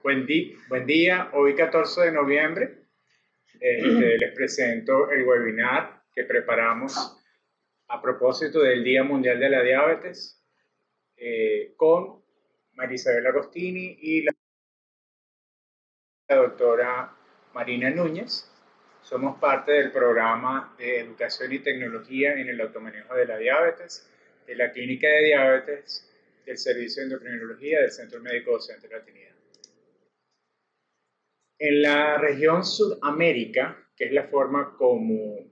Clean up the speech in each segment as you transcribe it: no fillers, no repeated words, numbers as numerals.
Buen día, hoy 14 de noviembre les presento el webinar que preparamos a propósito del Día Mundial de la Diabetes con Marisabel Agostini y la doctora Marina Núñez. Somos parte del programa de Educación y Tecnología en el Automanejo de la Diabetes, de la Clínica de Diabetes, del Servicio de Endocrinología del Centro Médico Docente de la Trinidad. En la región Sudamérica, que es la forma como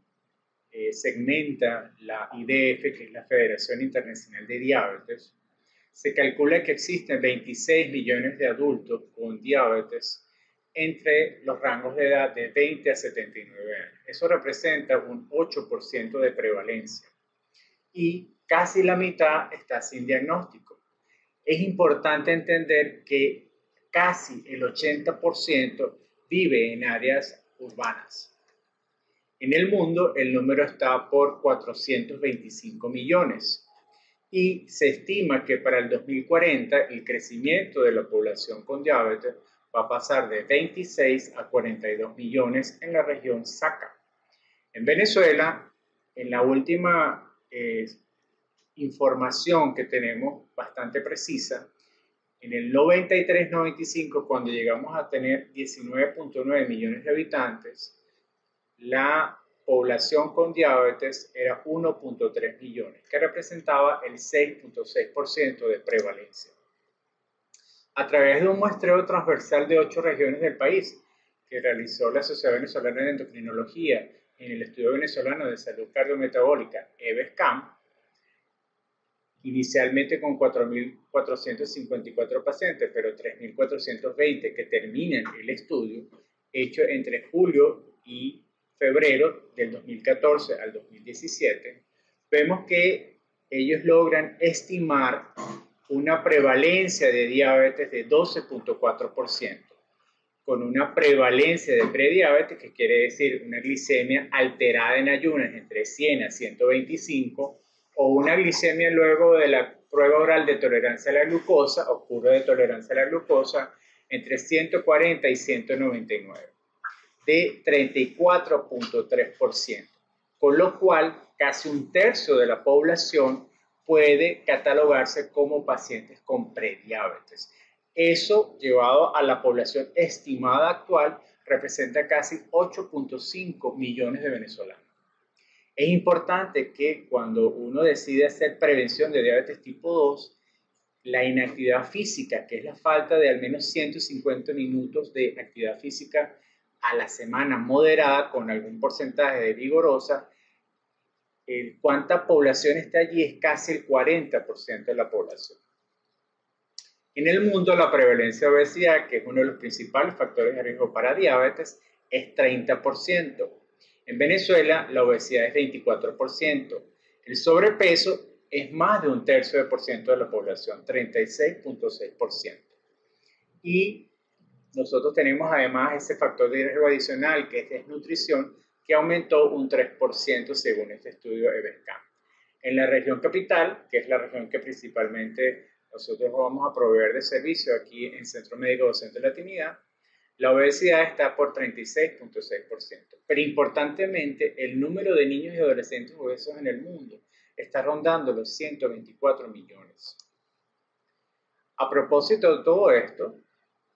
segmenta la IDF, que es la Federación Internacional de Diabetes, se calcula que existen 26 millones de adultos con diabetes entre los rangos de edad de 20 a 79 años. Eso representa un 8% de prevalencia y casi la mitad está sin diagnóstico. Es importante entender que casi el 80% vive en áreas urbanas. En el mundo el número está por 425 millones y se estima que para el 2040 el crecimiento de la población con diabetes va a pasar de 26 a 42 millones en la región SACA. En Venezuela, en la última información que tenemos bastante precisa, en el 93-95, cuando llegamos a tener 19.9 millones de habitantes, la población con diabetes era 1.3 millones, que representaba el 6.6% de prevalencia. A través de un muestreo transversal de 8 regiones del país, que realizó la Sociedad Venezolana de Endocrinología en el Estudio Venezolano de Salud Cardiometabólica, EVESCAM, inicialmente con 4.454 pacientes, pero 3.420 que terminan el estudio, hecho entre julio y febrero del 2014 al 2017, vemos que ellos logran estimar una prevalencia de diabetes de 12.4%, con una prevalencia de prediabetes, que quiere decir una glicemia alterada en ayunas entre 100 a 125, o una glicemia luego de la prueba oral de tolerancia a la glucosa o curva de tolerancia a la glucosa entre 140 y 199, de 34.3%, con lo cual casi un tercio de la población puede catalogarse como pacientes con prediabetes. Eso, llevado a la población estimada actual, representa casi 8.5 millones de venezolanos. Es importante que cuando uno decide hacer prevención de diabetes tipo 2, la inactividad física, que es la falta de al menos 150 minutos de actividad física a la semana moderada con algún porcentaje de vigorosa, cuánta población está allí es casi el 40% de la población. En el mundo, la prevalencia de obesidad, que es uno de los principales factores de riesgo para diabetes, es 30%. En Venezuela, la obesidad es 24%. El sobrepeso es más de un tercio de por ciento de la población, 36.6%. Y nosotros tenemos además ese factor de riesgo adicional, que es desnutrición, que aumentó un 3% según este estudio EVESCAM. En la región capital, que es la región que principalmente nosotros vamos a proveer de servicio aquí en Centro Médico Docente de la Trinidad, la obesidad está por 36.6%. Pero importantemente, el número de niños y adolescentes obesos en el mundo está rondando los 124 millones. A propósito de todo esto,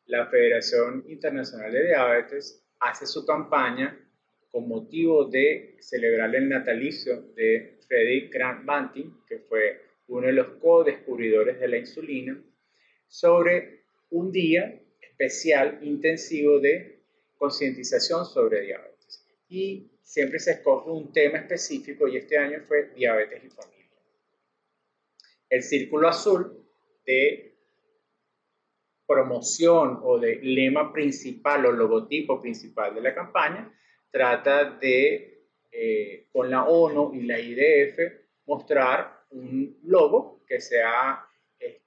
la Federación Internacional de Diabetes hace su campaña con motivo de celebrar el natalicio de Frederick Grant Banting, que fue uno de los co-descubridores de la insulina, sobre un día especial intensivo de concientización sobre diabetes. Y siempre se escoge un tema específico y este año fue diabetes y familia. El círculo azul de promoción o de lema principal o logotipo principal de la campaña trata de, con la ONU y la IDF, mostrar un logo que sea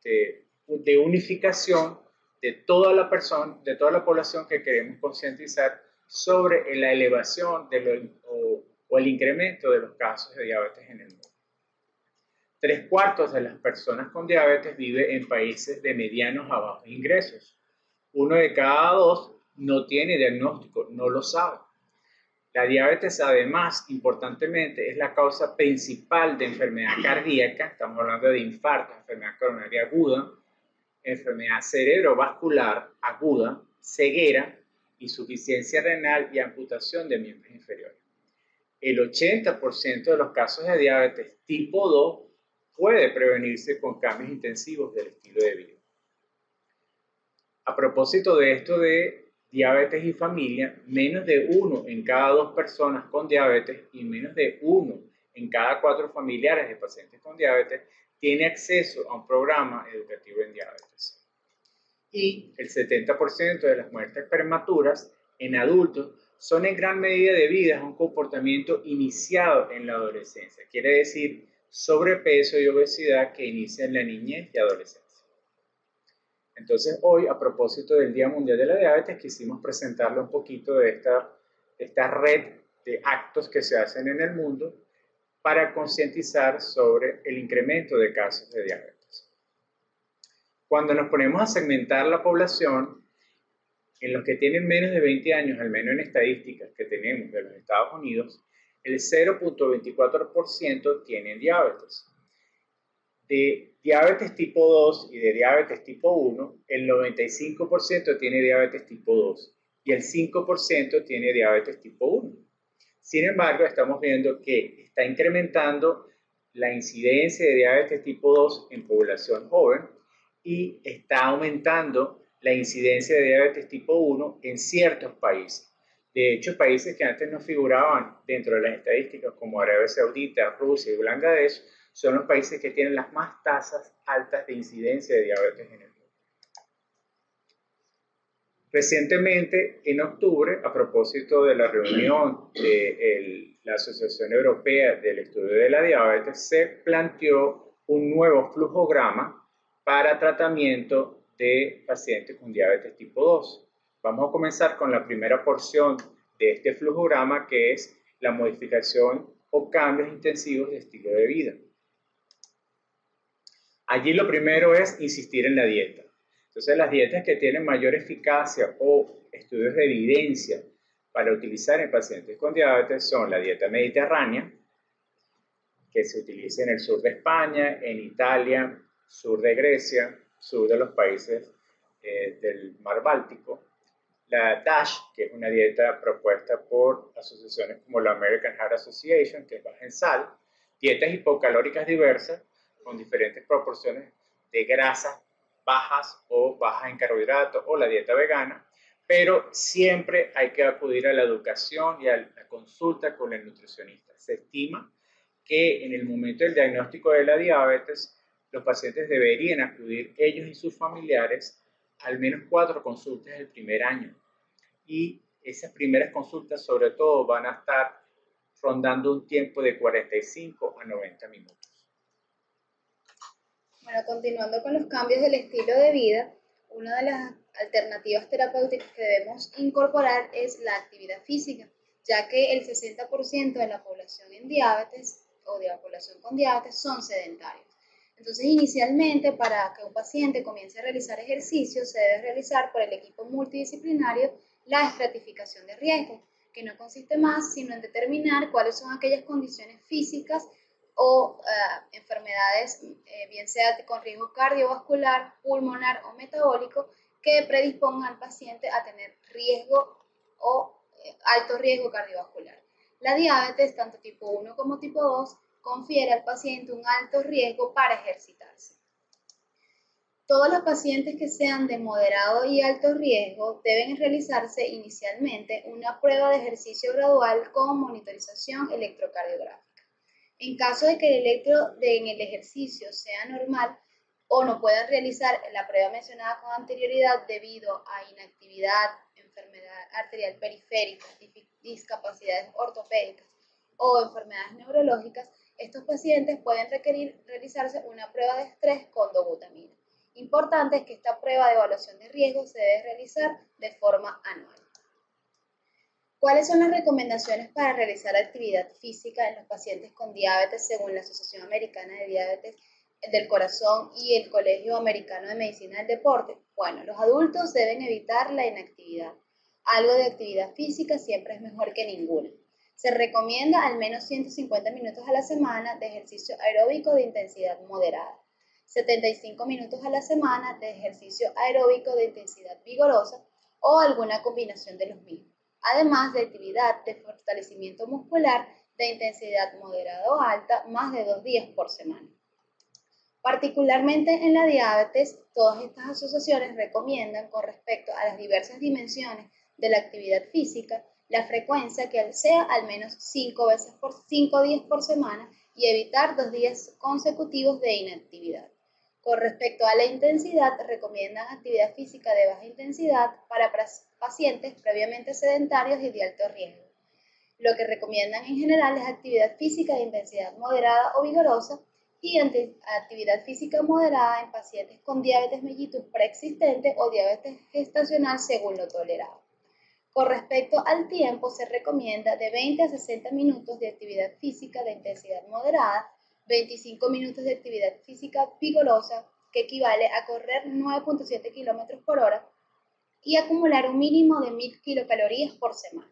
de unificación de toda la población que queremos concientizar sobre la elevación o el incremento de los casos de diabetes en el mundo. 3/4 de las personas con diabetes viven en países de medianos a bajos ingresos. 1 de cada 2 no tiene diagnóstico, no lo sabe. La diabetes, además, importantemente, es la causa principal de enfermedad cardíaca. Estamos hablando de infarto, enfermedad coronaria aguda, enfermedad cerebrovascular aguda, ceguera, insuficiencia renal y amputación de miembros inferiores. El 80% de los casos de diabetes tipo 2 puede prevenirse con cambios intensivos del estilo de vida. A propósito de esto de diabetes y familia, menos de 1 en cada 2 personas con diabetes y menos de 1 en cada 4 familiares de pacientes con diabetes tiene acceso a un programa educativo en diabetes. Y el 70% de las muertes prematuras en adultos son en gran medida debidas a un comportamiento iniciado en la adolescencia. Quiere decir, sobrepeso y obesidad que inicia en la niñez y adolescencia. Entonces hoy, a propósito del Día Mundial de la Diabetes, quisimos presentarle un poquito de esta red de actos que se hacen en el mundo para concientizar sobre el incremento de casos de diabetes. Cuando nos ponemos a segmentar la población, en los que tienen menos de 20 años, al menos en estadísticas que tenemos de los Estados Unidos, el 0.24% tienen diabetes. De diabetes tipo 2 y de diabetes tipo 1, el 95% tiene diabetes tipo 2 y el 5% tiene diabetes tipo 1. Sin embargo, estamos viendo que está incrementando la incidencia de diabetes tipo 2 en población joven y está aumentando la incidencia de diabetes tipo 1 en ciertos países. De hecho, países que antes no figuraban dentro de las estadísticas como Arabia Saudita, Rusia y Bangladesh son los países que tienen las más tasas altas de incidencia de diabetes en el mundo. Recientemente, en octubre, a propósito de la reunión de la Asociación Europea del Estudio de la Diabetes, se planteó un nuevo flujograma para tratamiento de pacientes con diabetes tipo 2. Vamos a comenzar con la primera porción de este flujograma, que es la modificación o cambios intensivos de estilo de vida. Allí lo primero es insistir en la dieta. Entonces, las dietas que tienen mayor eficacia o estudios de evidencia para utilizar en pacientes con diabetes son la dieta mediterránea, que se utiliza en el sur de España, en Italia, sur de Grecia, sur de los países del Mar Báltico. La DASH, que es una dieta propuesta por asociaciones como la American Heart Association, que es baja en sal, dietas hipocalóricas diversas, con diferentes proporciones de grasas bajas o bajas en carbohidratos, o la dieta vegana, pero siempre hay que acudir a la educación y a la consulta con el nutricionista. Se estima que en el momento del diagnóstico de la diabetes, los pacientes deberían acudir ellos y sus familiares al menos 4 consultas el primer año. Y esas primeras consultas sobre todo van a estar rondando un tiempo de 45 a 90 minutos. Bueno, continuando con los cambios del estilo de vida, una de las alternativas terapéuticas que debemos incorporar es la actividad física, ya que el 60% de la población en diabetes o de la población con diabetes son sedentarios. Entonces, inicialmente, para que un paciente comience a realizar ejercicio, se debe realizar por el equipo multidisciplinario la estratificación de riesgo, que no consiste más sino en determinar cuáles son aquellas condiciones físicas o enfermedades, bien sea con riesgo cardiovascular, pulmonar o metabólico, que predispongan al paciente a tener riesgo o alto riesgo cardiovascular. La diabetes, tanto tipo 1 como tipo 2, confiere al paciente un alto riesgo para ejercitarse. Todos los pacientes que sean de moderado y alto riesgo deben realizarse inicialmente una prueba de ejercicio gradual con monitorización electrocardiográfica. En caso de que el electro en el ejercicio sea normal o no puedan realizar la prueba mencionada con anterioridad debido a inactividad, enfermedad arterial periférica, discapacidades ortopédicas o enfermedades neurológicas, estos pacientes pueden requerir realizarse una prueba de estrés con dobutamina. Importante es que esta prueba de evaluación de riesgo se debe realizar de forma anual. ¿Cuáles son las recomendaciones para realizar actividad física en los pacientes con diabetes según la Asociación Americana de Diabetes del Corazón y el Colegio Americano de Medicina del Deporte? Bueno, los adultos deben evitar la inactividad. Algo de actividad física siempre es mejor que ninguna. Se recomienda al menos 150 minutos a la semana de ejercicio aeróbico de intensidad moderada, 75 minutos a la semana de ejercicio aeróbico de intensidad vigorosa o alguna combinación de los mismos, además de actividad de fortalecimiento muscular de intensidad moderada o alta más de 2 días por semana. Particularmente en la diabetes, todas estas asociaciones recomiendan con respecto a las diversas dimensiones de la actividad física, la frecuencia que sea al menos 5 días por semana y evitar 2 días consecutivos de inactividad. Con respecto a la intensidad, recomiendan actividad física de baja intensidad para pacientes previamente sedentarios y de alto riesgo. Lo que recomiendan en general es actividad física de intensidad moderada o vigorosa y actividad física moderada en pacientes con diabetes mellitus preexistente o diabetes gestacional según lo tolerado. Con respecto al tiempo, se recomienda de 20 a 60 minutos de actividad física de intensidad moderada, 25 minutos de actividad física vigorosa, que equivale a correr 9.7 km por hora, y acumular un mínimo de 1000 kilocalorías por semana.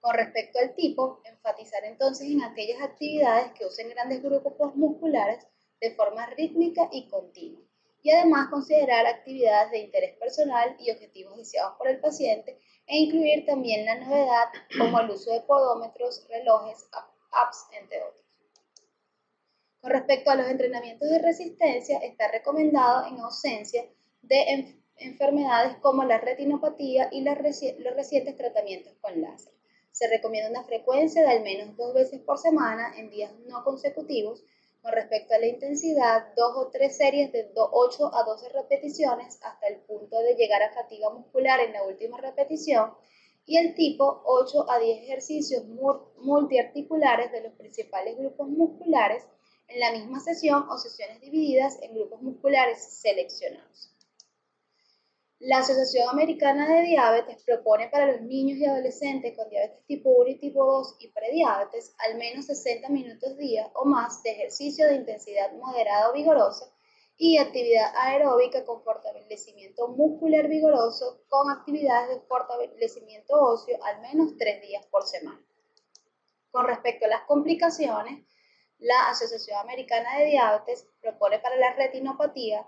Con respecto al tipo, enfatizar entonces en aquellas actividades que usen grandes grupos musculares de forma rítmica y continua, y además considerar actividades de interés personal y objetivos deseados por el paciente, e incluir también la novedad como el uso de podómetros, relojes, apps, entre otros. Con respecto a los entrenamientos de resistencia, está recomendado en ausencia de enfermedades como la retinopatía y los recientes tratamientos con láser. Se recomienda una frecuencia de al menos 2 veces por semana en días no consecutivos. Con respecto a la intensidad, 2 o 3 series de 8 a 12 repeticiones hasta el punto de llegar a fatiga muscular en la última repetición, y el tipo 8 a 10 ejercicios multiarticulares de los principales grupos musculares en la misma sesión o sesiones divididas en grupos musculares seleccionados. La Asociación Americana de Diabetes propone para los niños y adolescentes con diabetes tipo 1 y tipo 2 y prediabetes al menos 60 minutos día o más de ejercicio de intensidad moderada o vigorosa y actividad aeróbica con fortalecimiento muscular vigoroso con actividades de fortalecimiento óseo al menos 3 días por semana. Con respecto a las complicaciones, la Asociación Americana de Diabetes propone para la retinopatía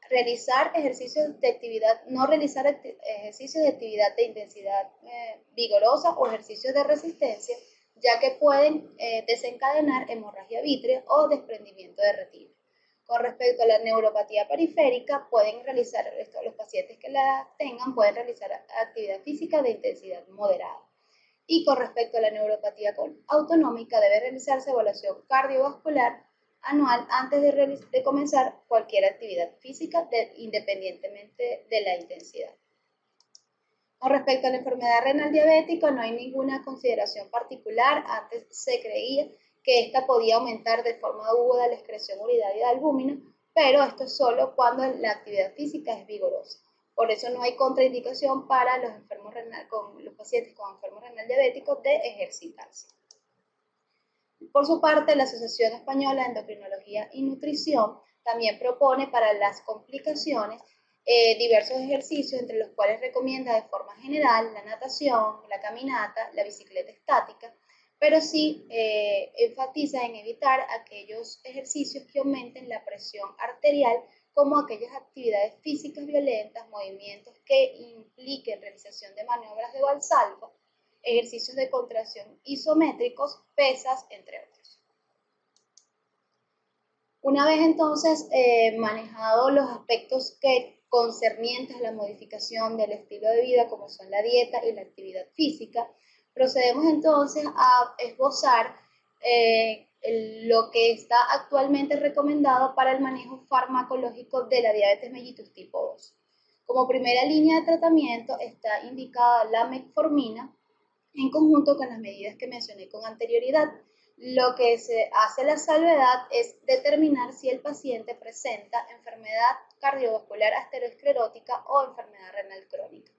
realizar ejercicios de actividad, no realizar ejercicios de actividad de intensidad vigorosa o ejercicios de resistencia, ya que pueden desencadenar hemorragia vítrea o desprendimiento de retina. Con respecto a la neuropatía periférica, los pacientes que la tengan pueden realizar actividad física de intensidad moderada. Y con respecto a la neuropatía autonómica, debe realizarse evaluación cardiovascular anual antes de comenzar cualquier actividad física independientemente de la intensidad. Con respecto a la enfermedad renal diabética, no hay ninguna consideración particular. Antes se creía que esta podía aumentar de forma aguda la excreción urinaria de albúmina, pero esto es solo cuando la actividad física es vigorosa. Por eso no hay contraindicación para los pacientes con enfermo renal diabético de ejercitarse. Por su parte, la Asociación Española de Endocrinología y Nutrición también propone para las complicaciones diversos ejercicios, entre los cuales recomienda de forma general la natación, la caminata, la bicicleta estática, pero sí enfatiza en evitar aquellos ejercicios que aumenten la presión arterial, como aquellas actividades físicas violentas, movimientos que impliquen realización de maniobras de valsalva, ejercicios de contracción isométricos, pesas, entre otros. Una vez entonces manejado los aspectos concernientes a la modificación del estilo de vida, como son la dieta y la actividad física, procedemos entonces a esbozar lo que está actualmente recomendado para el manejo farmacológico de la diabetes mellitus tipo 2. Como primera línea de tratamiento está indicada la metformina, en conjunto con las medidas que mencioné con anterioridad. Lo que se hace la salvedad es determinar si el paciente presenta enfermedad cardiovascular aterosclerótica o enfermedad renal crónica.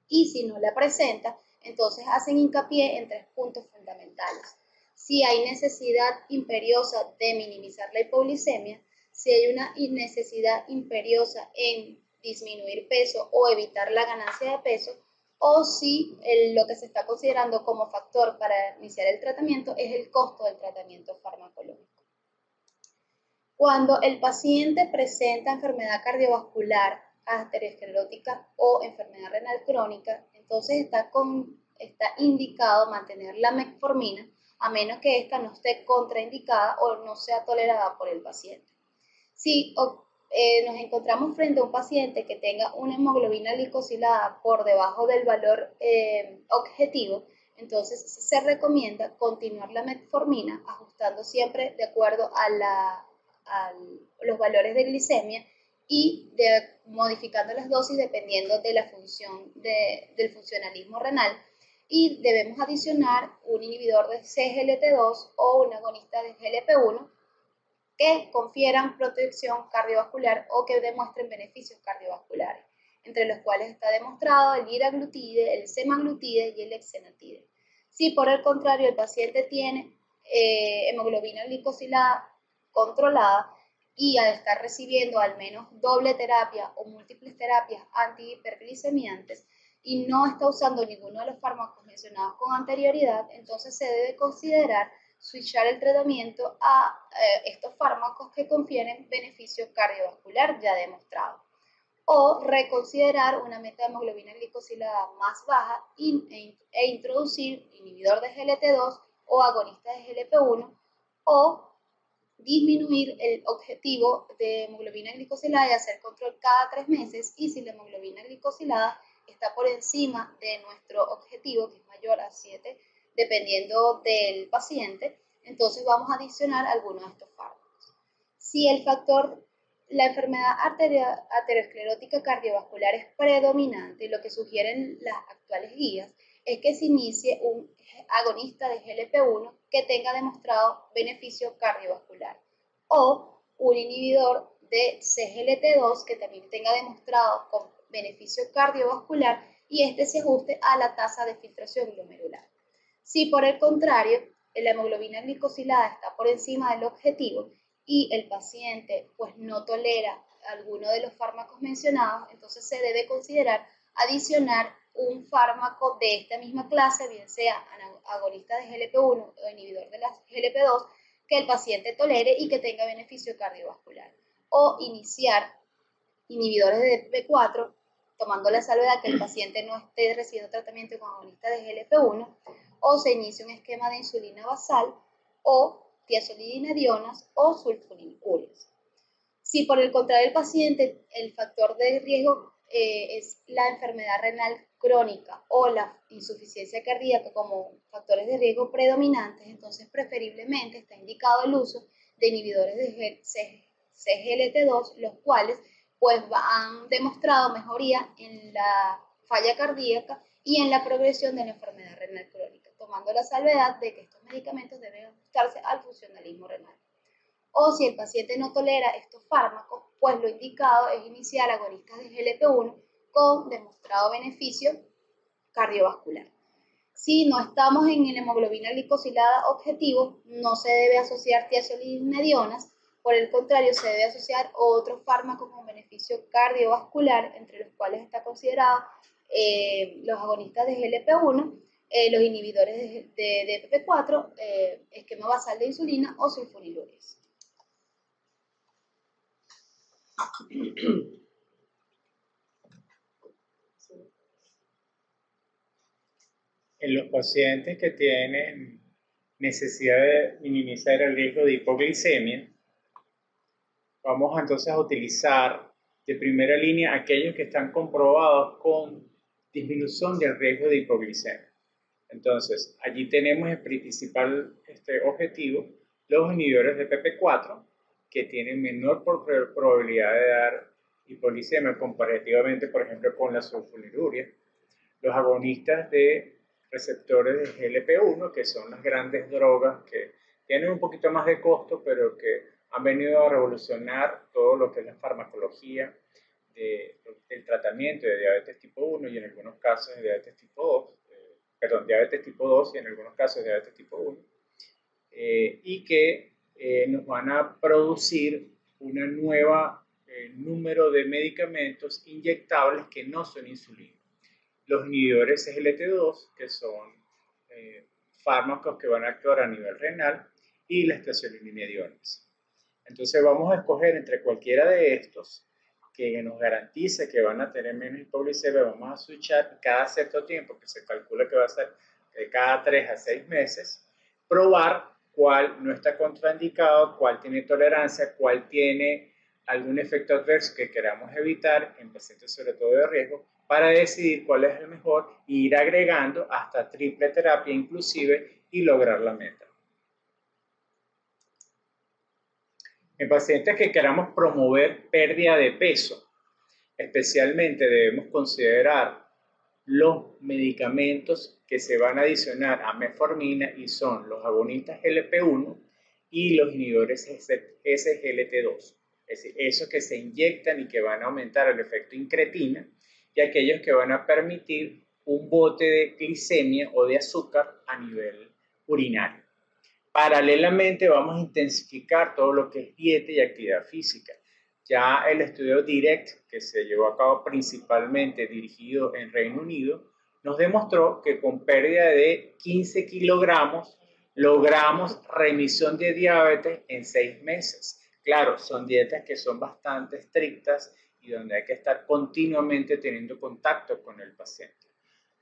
Y si no la presenta, entonces hacen hincapié en 3 puntos fundamentales. si hay necesidad imperiosa de minimizar la hipoglicemia, si hay una necesidad imperiosa en disminuir peso o evitar la ganancia de peso, o si lo que se está considerando como factor para iniciar el tratamiento es el costo del tratamiento farmacológico. Cuando el paciente presenta enfermedad cardiovascular, arteriosclerótica o enfermedad renal crónica, entonces está indicado mantener la metformina a menos que ésta no esté contraindicada o no sea tolerada por el paciente. Si nos encontramos frente a un paciente que tenga una hemoglobina glicosilada por debajo del valor objetivo, entonces se recomienda continuar la metformina ajustando siempre de acuerdo a los valores de glicemia y modificando las dosis dependiendo de la función del funcionalismo renal, y debemos adicionar un inhibidor de CGLT2 o un agonista de GLP-1 que confieran protección cardiovascular o que demuestren beneficios cardiovasculares, entre los cuales está demostrado el liraglutide, el semaglutide y el exenatide. Si por el contrario el paciente tiene hemoglobina glicosilada controlada y al estar recibiendo al menos doble terapia o múltiples terapias antihiperglicemiantes y no está usando ninguno de los fármacos mencionados con anterioridad, entonces se debe considerar switchar el tratamiento a estos fármacos que confieren beneficio cardiovascular ya demostrado, o reconsiderar una meta de hemoglobina glicosilada más baja e introducir inhibidor de GLT2 o agonista de GLP-1, o disminuir el objetivo de hemoglobina glicosilada y hacer control cada 3 meses, y si la hemoglobina glicosilada está por encima de nuestro objetivo, que es mayor a 7, dependiendo del paciente, entonces vamos a adicionar algunos de estos fármacos. Si el factor, la enfermedad arteriosclerótica cardiovascular es predominante, y lo que sugieren las actuales guías es que se inicie un agonista de GLP-1 que tenga demostrado beneficio cardiovascular, o un inhibidor de CGLT2 que también tenga demostrado con beneficio cardiovascular y este se ajuste a la tasa de filtración glomerular. Si por el contrario la hemoglobina glicosilada está por encima del objetivo y el paciente pues no tolera alguno de los fármacos mencionados, entonces se debe considerar adicionar un fármaco de esta misma clase, bien sea agonista de GLP-1 o inhibidor de la GLP-2, que el paciente tolere y que tenga beneficio cardiovascular, o iniciar inhibidores de DPP4 tomando la salvedad que el paciente no esté recibiendo tratamiento con agonista de GLP-1, o se inicia un esquema de insulina basal o tiazolidinedionas o sulfonilureas. Si por el contrario el paciente, el factor de riesgo es la enfermedad renal crónica o la insuficiencia cardíaca como factores de riesgo predominantes, entonces preferiblemente está indicado el uso de inhibidores de CGLT2, los cuales pues han demostrado mejoría en la falla cardíaca y en la progresión de la enfermedad renal crónica, tomando la salvedad de que estos medicamentos deben ajustarse al funcionalismo renal. O si el paciente no tolera estos fármacos, pues lo indicado es iniciar agonistas de GLP-1 con demostrado beneficio cardiovascular. Si no estamos en el hemoglobina glicosilada objetivo, no se debe asociar tiazolidinedionas, por el contrario, se debe asociar otros fármacos con beneficio cardiovascular, entre los cuales está considerado los agonistas de GLP-1, los inhibidores de DPP4, esquema basal de insulina o sulfonilureas. En los pacientes que tienen necesidad de minimizar el riesgo de hipoglicemia, vamos entonces a utilizar de primera línea aquellos que están comprobados con disminución del riesgo de hipoglicemia. Entonces, allí tenemos el principal objetivo, los inhibidores de PP4, que tienen menor probabilidad de dar hipoglicemia comparativamente, por ejemplo, con la sulfonilurea. Los agonistas de receptores de GLP-1, que son las grandes drogas que tienen un poquito más de costo, pero que han venido a revolucionar todo lo que es la farmacología del tratamiento de diabetes tipo 1 y en algunos casos de diabetes tipo 2, diabetes tipo 2 y en algunos casos de diabetes tipo 1. y que nos van a producir una nueva número de medicamentos inyectables que no son insulina. Los inhibidores SGLT2, que son fármacos que van a actuar a nivel renal, y las estacionimidionas. Entonces vamos a escoger entre cualquiera de estos que nos garantice que van a tener menos hipoglicemia. Vamos a switchar cada cierto tiempo, que se calcula que va a ser de cada 3 a 6 meses, probar cuál no está contraindicado, cuál tiene tolerancia, cuál tiene algún efecto adverso que queramos evitar en pacientes sobre todo de riesgo, para decidir cuál es el mejor e ir agregando hasta triple terapia inclusive y lograr la meta. En pacientes que queramos promover pérdida de peso, especialmente debemos considerar los medicamentos que se van a adicionar a metformina y son los agonistas GLP-1 y los inhibidores SGLT2. Es decir, esos que se inyectan y que van a aumentar el efecto incretina y aquellos que van a permitir un bote de glicemia o de azúcar a nivel urinario. Paralelamente vamos a intensificar todo lo que es dieta y actividad física. Ya el estudio DIRECT, que se llevó a cabo principalmente dirigido en Reino Unido, nos demostró que con pérdida de 15 kilogramos logramos remisión de diabetes en 6 meses. Claro, son dietas que son bastante estrictas y donde hay que estar continuamente teniendo contacto con el paciente.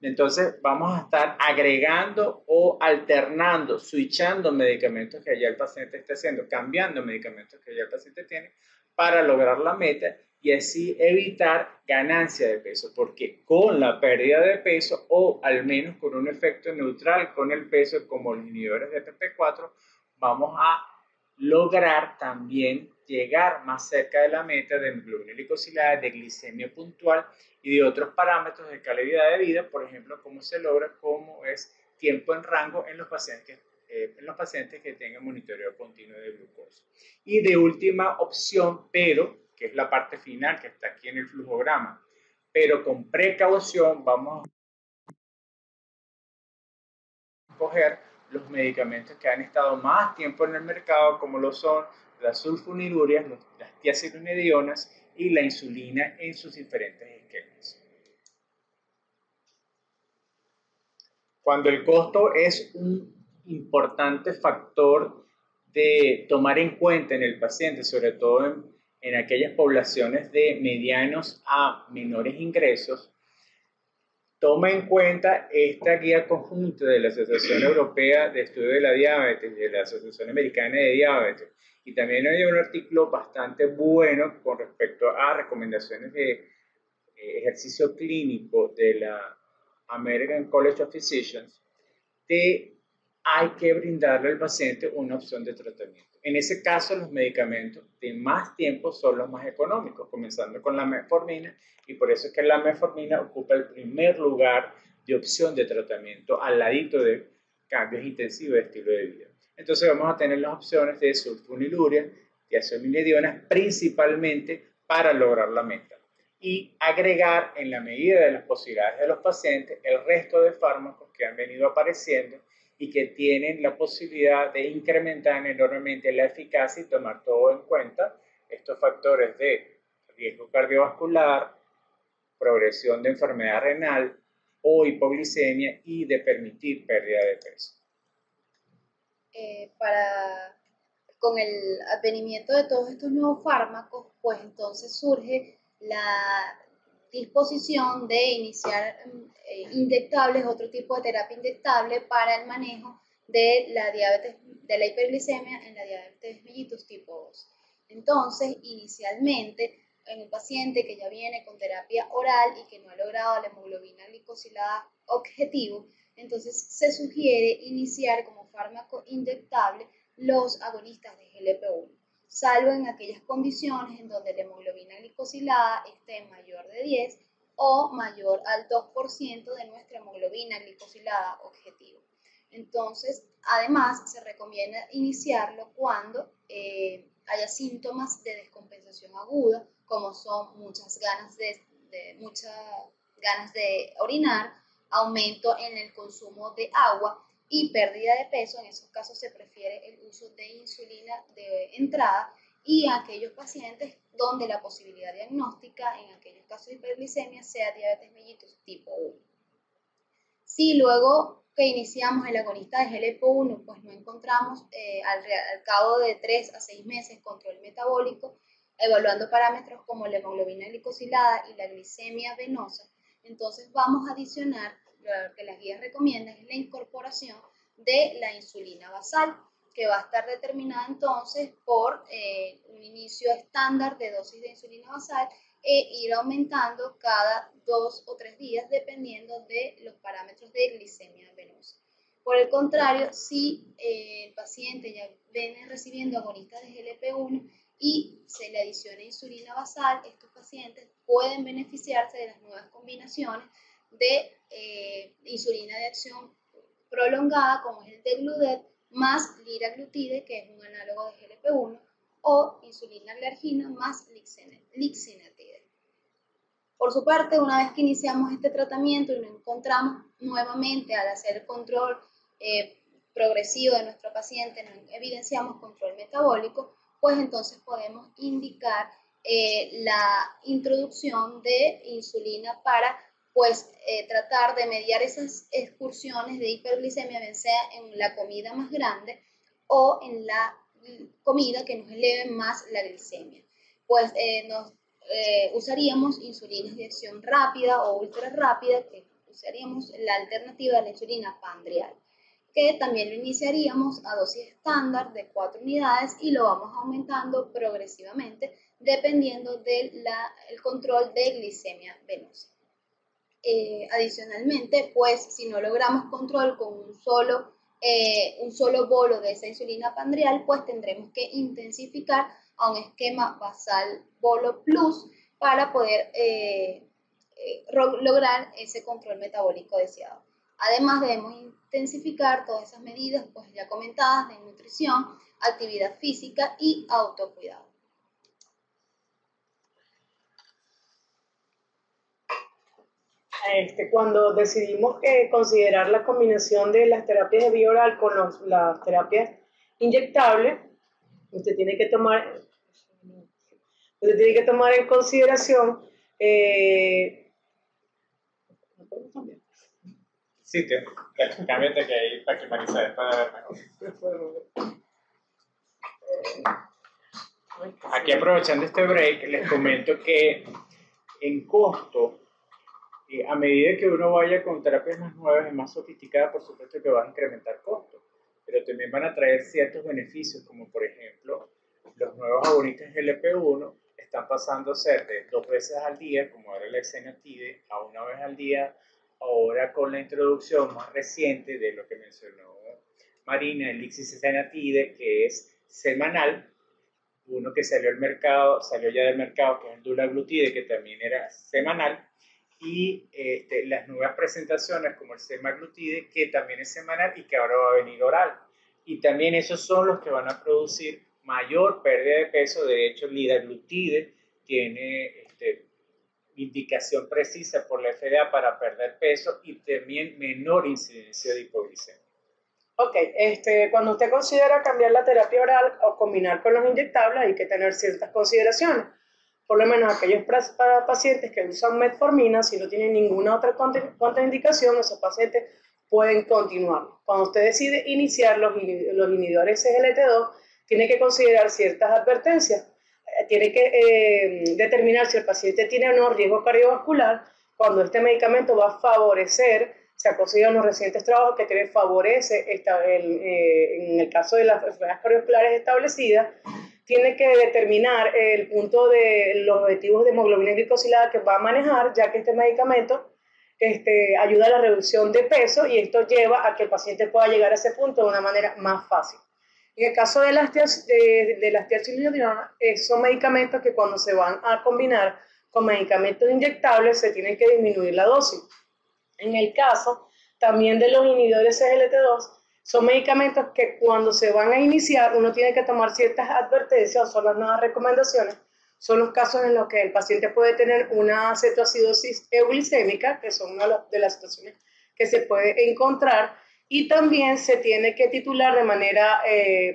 Entonces vamos a estar agregando o alternando, switchando medicamentos que ya el paciente está haciendo, cambiando medicamentos que ya el paciente tiene para lograr la meta y así evitar ganancia de peso, porque con la pérdida de peso o al menos con un efecto neutral con el peso como los inhibidores de PP4 vamos a lograr también llegar más cerca de la meta de hemoglobina glicosilada, de glicemia puntual y de otros parámetros de calidad de vida, por ejemplo, cómo se logra, cómo es tiempo en rango en los pacientes que tengan monitoreo continuo de glucosa. Y de última opción, pero, que es la parte final que está aquí en el flujograma, pero con precaución vamos a coger los medicamentos que han estado más tiempo en el mercado, como lo son las sulfonilurias, las tiazinidionas y la insulina en sus diferentes esquemas. Cuando el costo es un importante factor de tomar en cuenta en el paciente, sobre todo en aquellas poblaciones de medianos a menores ingresos, toma en cuenta esta guía conjunta de la Asociación Europea de Estudio de la Diabetes y de la Asociación Americana de Diabetes. Y también hay un artículo bastante bueno con respecto a recomendaciones de ejercicio clínico de la American College of Physicians, hay que brindarle al paciente una opción de tratamiento. En ese caso, los medicamentos de más tiempo son los más económicos, comenzando con la metformina, y por eso es que la metformina ocupa el primer lugar de opción de tratamiento al ladito de cambios intensivos de estilo de vida. Entonces vamos a tener las opciones de sulfonilurea, tiazinidionas, principalmente para lograr la meta. Y agregar en la medida de las posibilidades de los pacientes el resto de fármacos que han venido apareciendo y que tienen la posibilidad de incrementar enormemente la eficacia y tomar todo en cuenta estos factores de riesgo cardiovascular, progresión de enfermedad renal o hipoglicemia y de permitir pérdida de peso. Con el advenimiento de todos estos nuevos fármacos, pues entonces surge la disposición de iniciar inyectables, otro tipo de terapia inyectable para el manejo de la diabetes, de la hiperglicemia en la diabetes mellitus tipo 2. Entonces, inicialmente, en un paciente que ya viene con terapia oral y que no ha logrado la hemoglobina glicosilada objetivo, entonces se sugiere iniciar como fármaco inyectable los agonistas de GLP-1, salvo en aquellas condiciones en donde la hemoglobina glicosilada esté mayor de 10 o mayor al 2% de nuestra hemoglobina glicosilada objetivo. Entonces, además, se recomienda iniciarlo cuando haya síntomas de descompensación aguda, como son muchas ganas de orinar, aumento en el consumo de agua, y pérdida de peso. En esos casos se prefiere el uso de insulina de entrada, y aquellos pacientes donde la posibilidad diagnóstica, en aquellos casos de hiperglicemia, sea diabetes mellitus tipo 1. Si luego que iniciamos el agonista de GLP-1, pues no encontramos al cabo de 3 a 6 meses control metabólico, evaluando parámetros como la hemoglobina glicosilada y la glicemia venosa, entonces vamos a adicionar, lo que las guías recomiendan es la incorporación de la insulina basal, que va a estar determinada entonces por un inicio estándar de dosis de insulina basal e ir aumentando cada 2 o 3 días dependiendo de los parámetros de glicemia venosa. Por el contrario, si el paciente ya viene recibiendo agonistas de GLP-1 y se le adiciona insulina basal, estos pacientes pueden beneficiarse de las nuevas combinaciones de insulina de acción prolongada, como es el Degludec, más liraglutide, que es un análogo de GLP-1, o insulina glargina más lixinetide. Por su parte, una vez que iniciamos este tratamiento y nos encontramos nuevamente al hacer el control progresivo de nuestro paciente, nos evidenciamos control metabólico, pues entonces podemos indicar la introducción de insulina para tratar de mediar esas excursiones de hiperglicemia, bien sea en la comida más grande o en la comida que nos eleve más la glicemia. Pues usaríamos insulinas de acción rápida o ultra rápida, que usaríamos la alternativa de la insulina pandrial, que también lo iniciaríamos a dosis estándar de 4 unidades y lo vamos aumentando progresivamente dependiendo del control de glicemia venosa. Adicionalmente, pues si no logramos control con un solo bolo de esa insulina pandrial, pues tendremos que intensificar a un esquema basal bolo plus para poder lograr ese control metabólico deseado. Además, debemos intensificar todas esas medidas pues ya comentadas de nutrición, actividad física y autocuidado. Cuando decidimos considerar la combinación de las terapias de vía oral con las terapias inyectables, usted tiene que tomar en consideración sí, cámbiate que ahí para que Marisa pueda ver mejor. Aquí, aprovechando este break, les comento que en costo, a medida que uno vaya con terapias más nuevas y más sofisticadas, por supuesto que van a incrementar costos, pero también van a traer ciertos beneficios, como por ejemplo, los nuevos agonistas GLP-1 están pasando a ser de 2 veces al día, como era el exenatide, a 1 vez al día, ahora con la introducción más reciente de lo que mencionó Marina, el lixisenatide, que es semanal, uno que salió ya del mercado, que es el dulaglutide, que también era semanal, y las nuevas presentaciones como el semaglutide, que también es semanal y que ahora va a venir oral. Y también esos son los que van a producir mayor pérdida de peso. De hecho, el liraglutide tiene indicación precisa por la FDA para perder peso y también menor incidencia de hipoglicemia. Ok, cuando usted considera cambiar la terapia oral o combinar con los inyectables, hay que tener ciertas consideraciones. Por lo menos aquellos pacientes que usan metformina, si no tienen ninguna otra contraindicación, esos pacientes pueden continuar. Cuando usted decide iniciar los inhibidores SGLT2, tiene que considerar ciertas advertencias. Tiene que determinar si el paciente tiene o no riesgo cardiovascular, cuando este medicamento va a favorecer, se ha conseguido en los recientes trabajos que favorece, en el caso de las enfermedades cardiovasculares establecidas, tiene que determinar el punto de los objetivos de hemoglobina glicosilada que va a manejar, ya que este medicamento ayuda a la reducción de peso y esto lleva a que el paciente pueda llegar a ese punto de una manera más fácil. En el caso de las tiazolidinonas, son medicamentos que cuando se van a combinar con medicamentos inyectables se tienen que disminuir la dosis. En el caso también de los inhibidores SGLT2, son medicamentos que cuando se van a iniciar uno tiene que tomar ciertas advertencias, son las nuevas recomendaciones, son los casos en los que el paciente puede tener una cetoacidosis euglicémica, que son una de las situaciones que se puede encontrar, Y también se tiene que titular de manera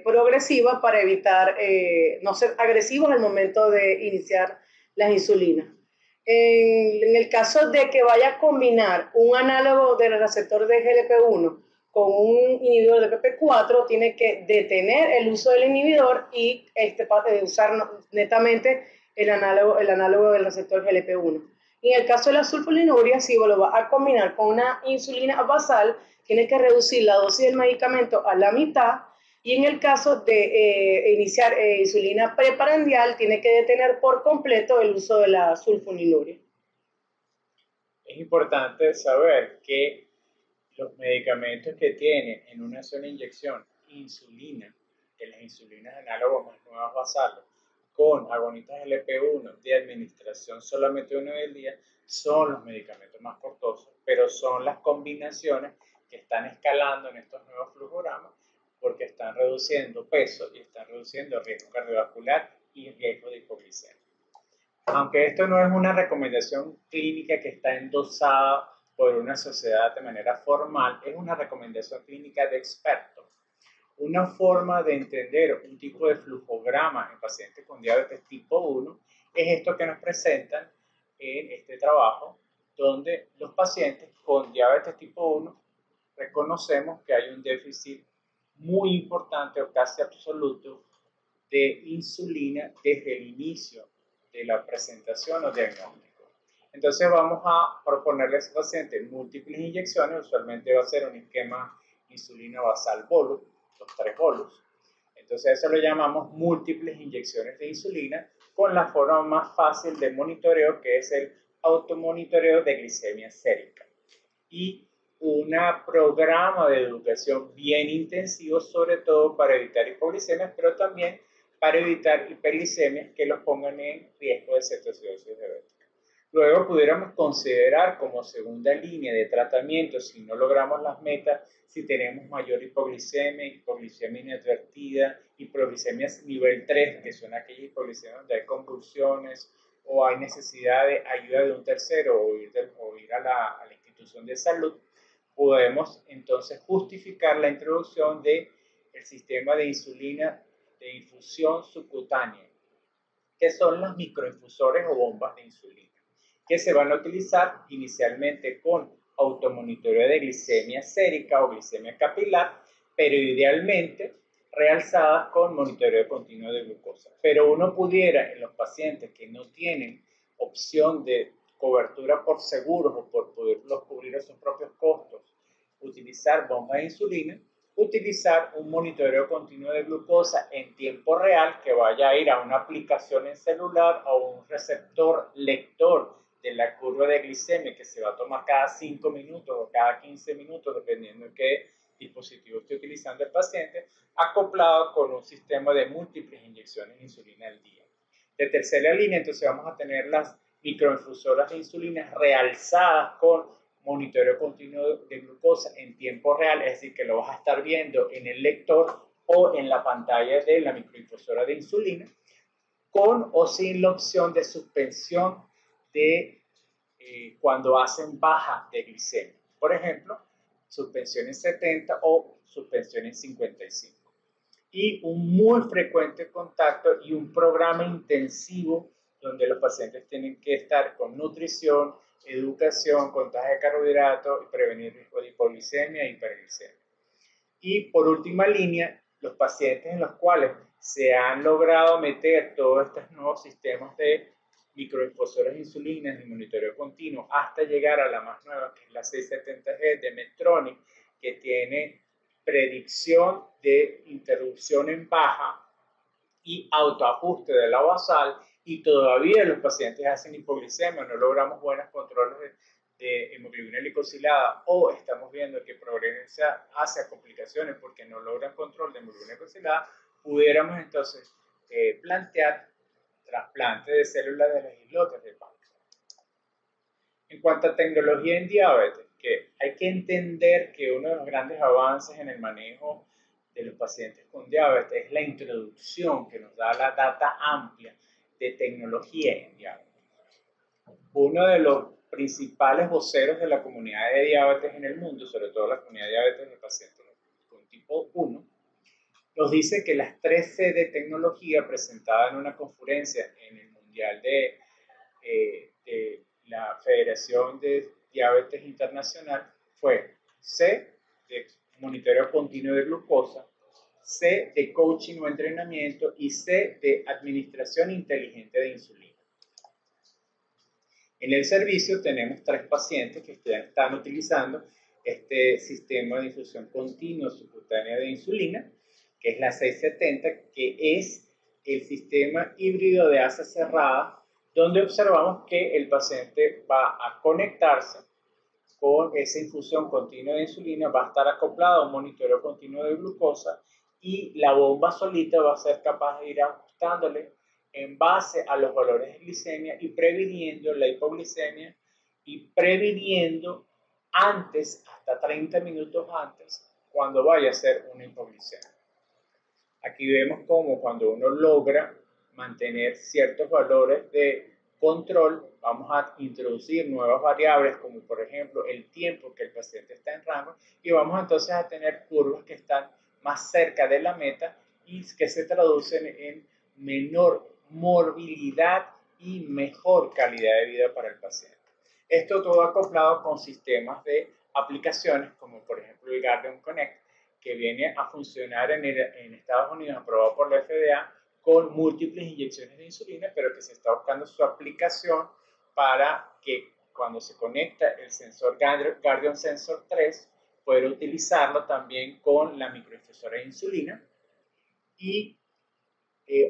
progresiva para evitar no ser agresivos al momento de iniciar las insulinas. En el caso de que vaya a combinar un análogo del receptor de GLP-1 con un inhibidor de PP4, tiene que detener el uso del inhibidor y usar netamente el análogo del receptor GLP-1. Y en el caso de la sulfonilurea, si lo va a combinar con una insulina basal, tiene que reducir la dosis del medicamento a la mitad, y en el caso de iniciar insulina preprandial, tiene que detener por completo el uso de la sulfonilurea. Es importante saber que los medicamentos que tienen en una sola inyección insulina, de las insulinas análogas más nuevas basales, con agonistas LP1 de administración solamente una vez al día, son los medicamentos más costosos, pero son las combinaciones que están escalando en estos nuevos flujogramas porque están reduciendo peso y están reduciendo riesgo cardiovascular y riesgo de hipoglicemia. Aunque esto no es una recomendación clínica que está endosada por una sociedad de manera formal, es una recomendación clínica de expertos. Una forma de entender un tipo de flujograma en pacientes con diabetes tipo 1 es esto que nos presentan en este trabajo, donde los pacientes con diabetes tipo 1 reconocemos que hay un déficit muy importante o casi absoluto de insulina desde el inicio de la presentación o diagnóstico. Entonces vamos a proponerle a ese paciente múltiples inyecciones, usualmente va a ser un esquema insulina basal bolus, los 3 bolus. Entonces eso lo llamamos múltiples inyecciones de insulina con la forma más fácil de monitoreo, que es el automonitoreo de glicemia sérica. Y un programa de educación bien intensivo, sobre todo para evitar hipoglicemias, pero también para evitar hiperglicemias que los pongan en riesgo de cetoacidosis diabética. Luego pudiéramos considerar como segunda línea de tratamiento, si no logramos las metas, si tenemos mayor hipoglicemia, hipoglicemia inadvertida, hipoglicemias nivel 3, que son aquellas hipoglicemias donde hay convulsiones o hay necesidad de ayuda de un tercero o ir a la institución de salud. Podemos entonces justificar la introducción del sistema de insulina de infusión subcutánea, que son los microinfusores o bombas de insulina, que se van a utilizar inicialmente con automonitoreo de glicemia sérica o glicemia capilar, pero idealmente realzadas con monitoreo continuo de glucosa. Pero uno pudiera, en los pacientes que no tienen opción de cobertura por seguros o por poderlos cubrir a sus propios costos, utilizar bombas de insulina, utilizar un monitoreo continuo de glucosa en tiempo real que vaya a ir a una aplicación en celular o un receptor lector de la curva de glicemia que se va a tomar cada 5 minutos o cada 15 minutos, dependiendo de qué dispositivo esté utilizando el paciente, acoplado con un sistema de múltiples inyecciones de insulina al día. De tercera línea, entonces vamos a tener las microinfusoras de insulina realzadas con monitoreo continuo de glucosa en tiempo real, es decir, que lo vas a estar viendo en el lector o en la pantalla de la microinfusora de insulina, con o sin la opción de suspensión de cuando hacen baja de glicemia. Por ejemplo, suspensión en 70 o suspensión en 55. Y un muy frecuente contacto y un programa intensivo donde los pacientes tienen que estar con nutrición, educación, contaje de carbohidratos y prevenir riesgo de hipoglicemia e hiperglicemia. Y por última línea, los pacientes en los cuales se han logrado meter todos estos nuevos sistemas de microinfusoras de insulina y monitoreo continuo hasta llegar a la más nueva, que es la 670G de Medtronic, que tiene predicción de interrupción en baja y autoajuste de la basal, y todavía los pacientes hacen hipoglicemia, no logramos buenos controles de hemoglobina glicosilada, o estamos viendo que progresa hacia complicaciones porque no logran control de hemoglobina glicosilada, pudiéramos entonces plantear trasplante de células de los islotes de páncreas. En cuanto a tecnología en diabetes, que hay que entender que uno de los grandes avances en el manejo de los pacientes con diabetes es la introducción que nos da la data amplia de tecnología en diabetes. Uno de los principales voceros de la comunidad de diabetes en el mundo, sobre todo la comunidad de diabetes de pacientes con tipo 1, nos dice que las 3C de tecnología presentadas en una conferencia en el Mundial de la Federación de Diabetes Internacional fue C, de monitoreo continuo de glucosa, C, de coaching o entrenamiento, y C, de administración inteligente de insulina. En el servicio tenemos 3 pacientes que están utilizando este sistema de infusión continua subcutánea de insulina, que es la 670, que es el sistema híbrido de asa cerrada, donde observamos que el paciente va a conectarse con esa infusión continua de insulina, va a estar acoplado a un monitoreo continuo de glucosa y la bomba solita va a ser capaz de ir ajustándole en base a los valores de glicemia y previniendo la hipoglicemia y previniendo antes, hasta 30 minutos antes, cuando vaya a ser una hipoglicemia. Aquí vemos cómo cuando uno logra mantener ciertos valores de control, vamos a introducir nuevas variables como por ejemplo el tiempo que el paciente está en rango y vamos entonces a tener curvas que están más cerca de la meta y que se traducen en menor morbilidad y mejor calidad de vida para el paciente. Esto todo acoplado con sistemas de aplicaciones como por ejemplo el Guardian Connect, que viene a funcionar en Estados Unidos, aprobado por la FDA, con múltiples inyecciones de insulina, pero que se está buscando su aplicación para que cuando se conecta el sensor Guardian Sensor 3, poder utilizarlo también con la microinfusora de insulina y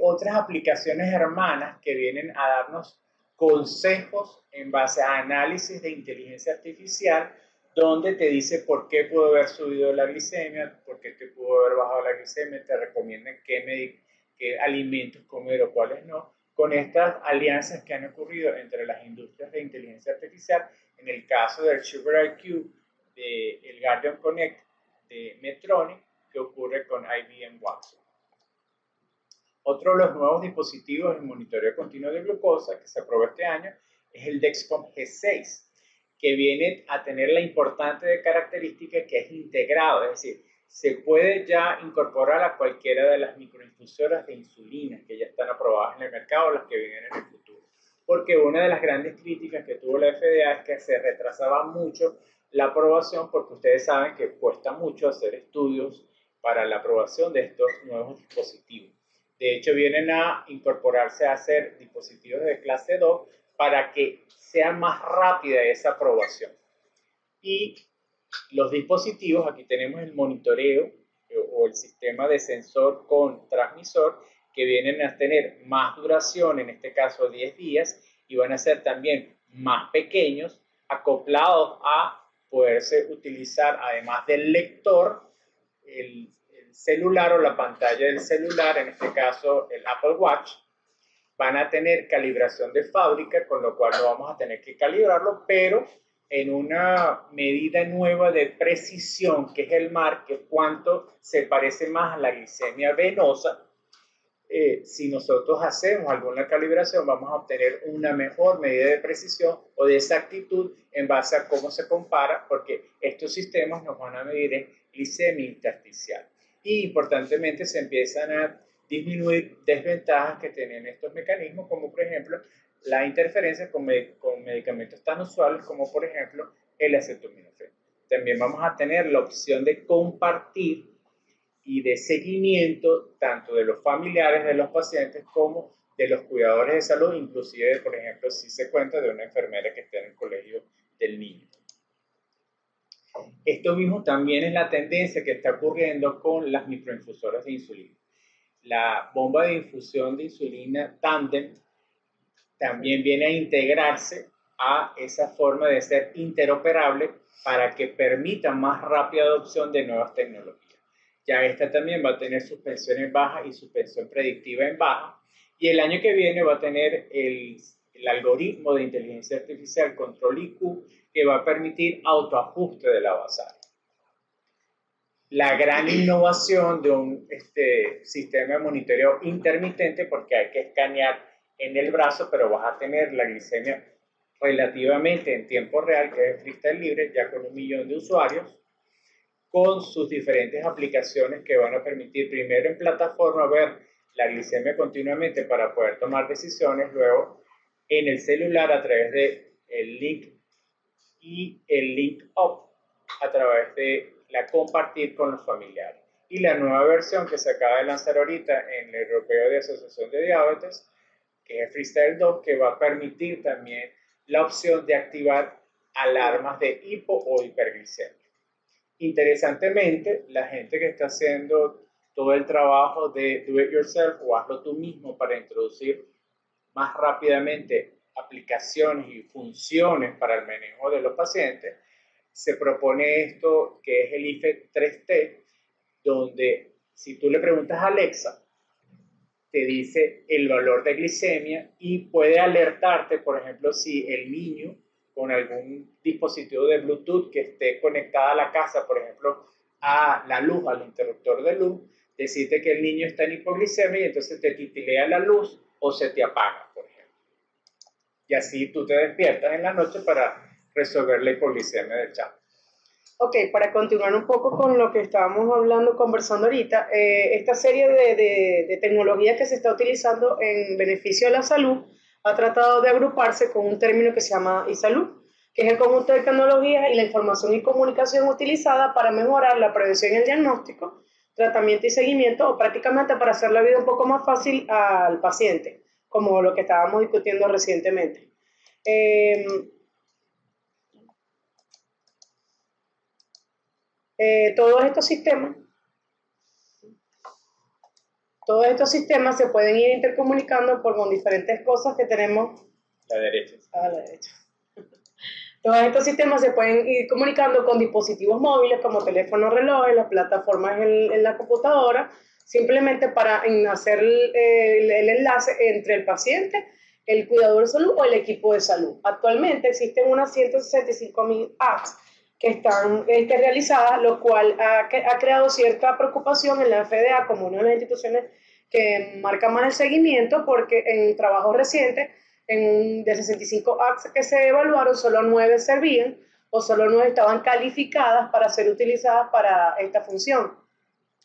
otras aplicaciones hermanas que vienen a darnos consejos en base a análisis de inteligencia artificial, donde te dice por qué pudo haber subido la glicemia, por qué te pudo haber bajado la glicemia, te recomiendan qué alimentos comer o cuáles no, con estas alianzas que han ocurrido entre las industrias de inteligencia artificial, en el caso del Sugar IQ, del Guardian Connect de Medtronic, que ocurre con IBM Watson. Otro de los nuevos dispositivos de monitoreo continuo de glucosa que se aprobó este año es el Dexcom G6, que viene a tener la importante característica que es integrado, es decir, se puede ya incorporar a cualquiera de las microinfusoras de insulina que ya están aprobadas en el mercado o las que vienen en el futuro. Porque una de las grandes críticas que tuvo la FDA es que se retrasaba mucho la aprobación, porque ustedes saben que cuesta mucho hacer estudios para la aprobación de estos nuevos dispositivos. De hecho, vienen a incorporarse a hacer dispositivos de clase 2 para que sea más rápida esa aprobación. Y los dispositivos, aquí tenemos el monitoreo o el sistema de sensor con transmisor, que vienen a tener más duración, en este caso 10 días, y van a ser también más pequeños, acoplados a poderse utilizar, además del lector, el celular o la pantalla del celular, en este caso el Apple Watch. Van a tener calibración de fábrica, con lo cual no vamos a tener que calibrarlo, pero en una medida nueva de precisión, que es el MAR, que es cuánto se parece más a la glicemia venosa. Si nosotros hacemos alguna calibración, vamos a obtener una mejor medida de precisión o de exactitud en base a cómo se compara, porque estos sistemas nos van a medir en glicemia intersticial. Y importantemente se empiezan a disminuir desventajas que tienen estos mecanismos, como por ejemplo la interferencia con medicamentos tan usuales como por ejemplo el acetaminofén. También vamos a tener la opción de compartir y de seguimiento tanto de los familiares de los pacientes como de los cuidadores de salud, inclusive por ejemplo si se cuenta de una enfermera que esté en el colegio del niño. Esto mismo también es la tendencia que está ocurriendo con las microinfusoras de insulina. La bomba de infusión de insulina Tandem también viene a integrarse a esa forma de ser interoperable para que permita más rápida adopción de nuevas tecnologías. Ya esta también va a tener suspensión en baja y suspensión predictiva en baja, y el año que viene va a tener el algoritmo de inteligencia artificial Control IQ, que va a permitir autoajuste de la basal. La gran innovación de un sistema de monitoreo intermitente, porque hay que escanear en el brazo, pero vas a tener la glicemia relativamente en tiempo real, que es Freestyle Libre, ya con 1 millón de usuarios, con sus diferentes aplicaciones que van a permitir primero en plataforma ver la glicemia continuamente para poder tomar decisiones, luego en el celular a través de el link y el link up a través de la compartir con los familiares. Y la nueva versión que se acaba de lanzar ahorita en el Europeo de Asociación de Diabetes, que es Freestyle 2, que va a permitir también la opción de activar alarmas de hipo o hiperglicemia. Interesantemente, la gente que está haciendo todo el trabajo de do it yourself o hazlo tú mismo para introducir más rápidamente aplicaciones y funciones para el manejo de los pacientes, se propone esto que es el IFE 3T, donde si tú le preguntas a Alexa, te dice el valor de glicemia y puede alertarte, por ejemplo, si el niño con algún dispositivo de Bluetooth que esté conectada a la casa, por ejemplo, a la luz, al interruptor de luz, decirte que el niño está en hipoglicemia y entonces te titilea la luz o se te apaga, por ejemplo. Y así tú te despiertas en la noche para resolver la hipoglicemia del chat. Ok, para continuar un poco con lo que estábamos hablando, conversando ahorita, esta serie de tecnologías que se está utilizando en beneficio de la salud ha tratado de agruparse con un término que se llama eSalud, que es el conjunto de tecnologías y la información y comunicación utilizada para mejorar la prevención y el diagnóstico, tratamiento y seguimiento, o prácticamente para hacer la vida un poco más fácil al paciente, como lo que estábamos discutiendo recientemente. Todos estos sistemas se pueden ir intercomunicando con diferentes cosas que tenemos a la derecha. Todos estos sistemas se pueden ir comunicando con dispositivos móviles como teléfonos, relojes, las plataformas en la computadora, simplemente para hacer el enlace entre el paciente, el cuidador de salud o el equipo de salud. Actualmente existen unas 165.000 apps que están realizadas, lo cual ha creado cierta preocupación en la FDA como una de las instituciones que marca más el seguimiento, porque en trabajos recientes, de 65 apps que se evaluaron, solo 9 servían o solo 9 estaban calificadas para ser utilizadas para esta función.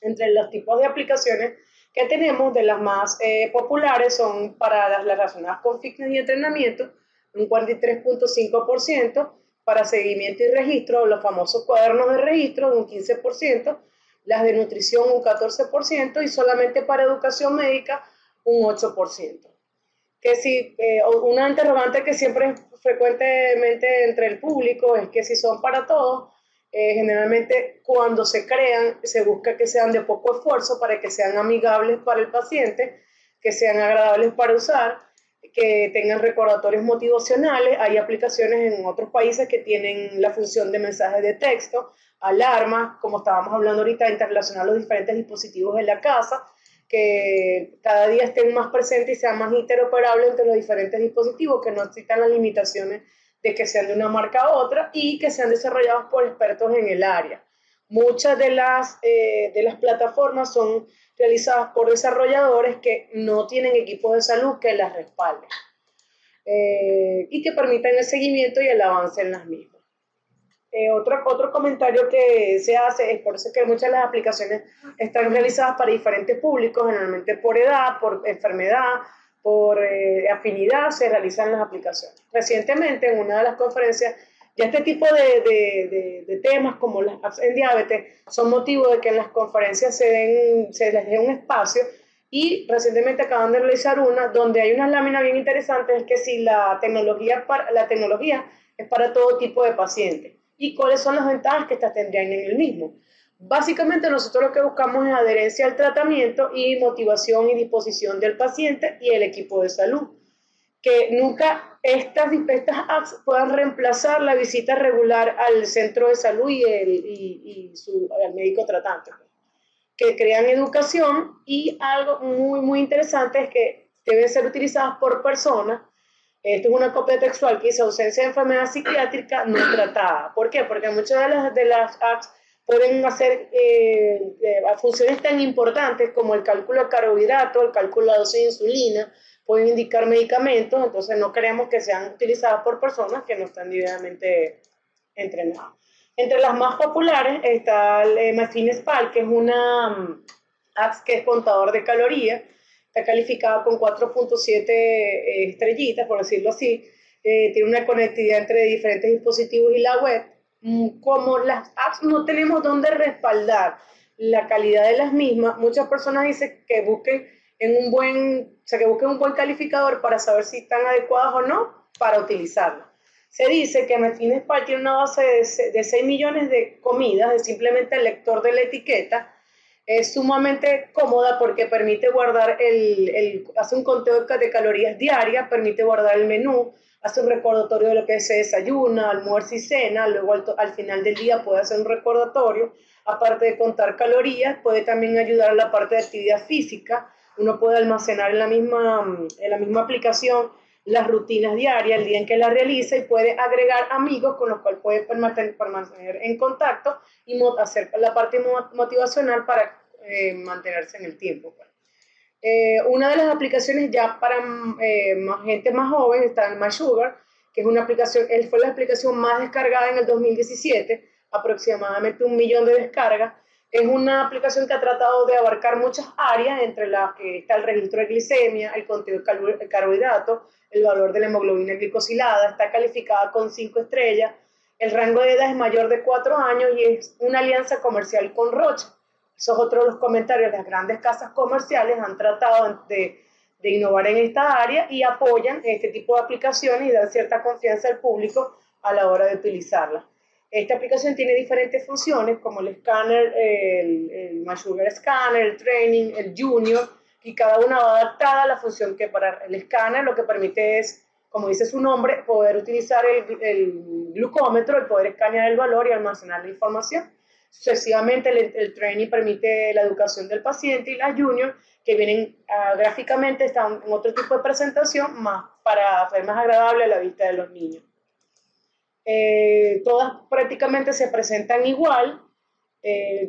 Entre los tipos de aplicaciones que tenemos, de las más populares son para las relacionadas con fitness y entrenamiento, un 43.5%, para seguimiento y registro, los famosos cuadernos de registro, un 15%, las de nutrición, un 14%, y solamente para educación médica, un 8%. Que si, una interrogante que siempre es frecuentemente entre el público es que si son para todos, generalmente cuando se crean, se busca que sean de poco esfuerzo para que sean amigables para el paciente, que sean agradables para usar, que tengan recordatorios motivacionales. Hay aplicaciones en otros países que tienen la función de mensajes de texto, alarmas, como estábamos hablando ahorita, interrelacionar los diferentes dispositivos en la casa, que cada día estén más presentes y sean más interoperables entre los diferentes dispositivos, que no existan las limitaciones de que sean de una marca a otra y que sean desarrollados por expertos en el área. Muchas de las plataformas son realizadas por desarrolladores que no tienen equipos de salud que las respalden y que permitan el seguimiento y el avance en las mismas. Otro comentario que se hace es por eso que muchas de las aplicaciones están realizadas para diferentes públicos, generalmente por edad, por enfermedad, por afinidad se realizan las aplicaciones. Recientemente en una de las conferencias, ya este tipo de temas como las apps en diabetes son motivo de que en las conferencias se les dé un espacio, y recientemente acaban de realizar una donde hay unas láminas bien interesantes, es que si la tecnología es para todo tipo de pacientes y cuáles son las ventajas que estas tendrían en el mismo. Básicamente nosotros lo que buscamos es adherencia al tratamiento y motivación y disposición del paciente y el equipo de salud. Que nunca estas apps puedan reemplazar la visita regular al centro de salud y al médico tratante. Que crean educación, y algo muy, muy interesante es que deben ser utilizadas por personas. Esto es una copia textual que dice ausencia de enfermedad psiquiátrica no tratada. ¿Por qué? Porque muchas de las apps pueden hacer funciones tan importantes como el cálculo de carbohidratos, el cálculo de la dosis de insulina, pueden indicar medicamentos, entonces no queremos que sean utilizadas por personas que no están debidamente entrenadas. Entre las más populares está el MyFitnessPal, que es una app que es contador de calorías, está calificada con 4.7 estrellitas, por decirlo así, tiene una conectividad entre diferentes dispositivos y la web. Como las apps no tenemos dónde respaldar la calidad de las mismas, muchas personas dicen que busquen que busquen un buen calificador para saber si están adecuadas o no para utilizarlas. Se dice que MyFitnessPal tiene una base de 6 millones de comidas, de simplemente el lector de la etiqueta. Es sumamente cómoda porque permite guardar hace un conteo de calorías diarias, permite guardar el menú, hace un recordatorio de lo que se desayuna, almuerzo y cena, luego al final del día puede hacer un recordatorio, aparte de contar calorías, puede también ayudar a la parte de actividad física, uno puede almacenar en la misma aplicación las rutinas diarias, el día en que las realiza y puede agregar amigos con los cuales puede permanecer en contacto y hacer la parte motivacional para mantenerse en el tiempo. Una de las aplicaciones ya para gente más joven está el MySugar, que es una aplicación, fue la aplicación más descargada en el 2017, aproximadamente 1 millón de descargas. Es una aplicación que ha tratado de abarcar muchas áreas, entre las que está el registro de glicemia, el conteo de carbohidratos, el valor de la hemoglobina glicosilada, está calificada con 5 estrellas, el rango de edad es mayor de 4 años y es una alianza comercial con Roche. Esos es otro de los comentarios. Las grandes casas comerciales han tratado de innovar en esta área y apoyan este tipo de aplicaciones y dan cierta confianza al público a la hora de utilizarla. Esta aplicación tiene diferentes funciones como el escáner, el MySugar Scanner, el Training, el Junior, y cada una va adaptada a la función que para el escáner lo que permite es, como dice su nombre, poder utilizar el glucómetro, el poder escanear el valor y almacenar la información. Sucesivamente el Training permite la educación del paciente y la Junior, que vienen gráficamente, están en otro tipo de presentación más para hacer más agradable a la vista de los niños. Todas prácticamente se presentan igual.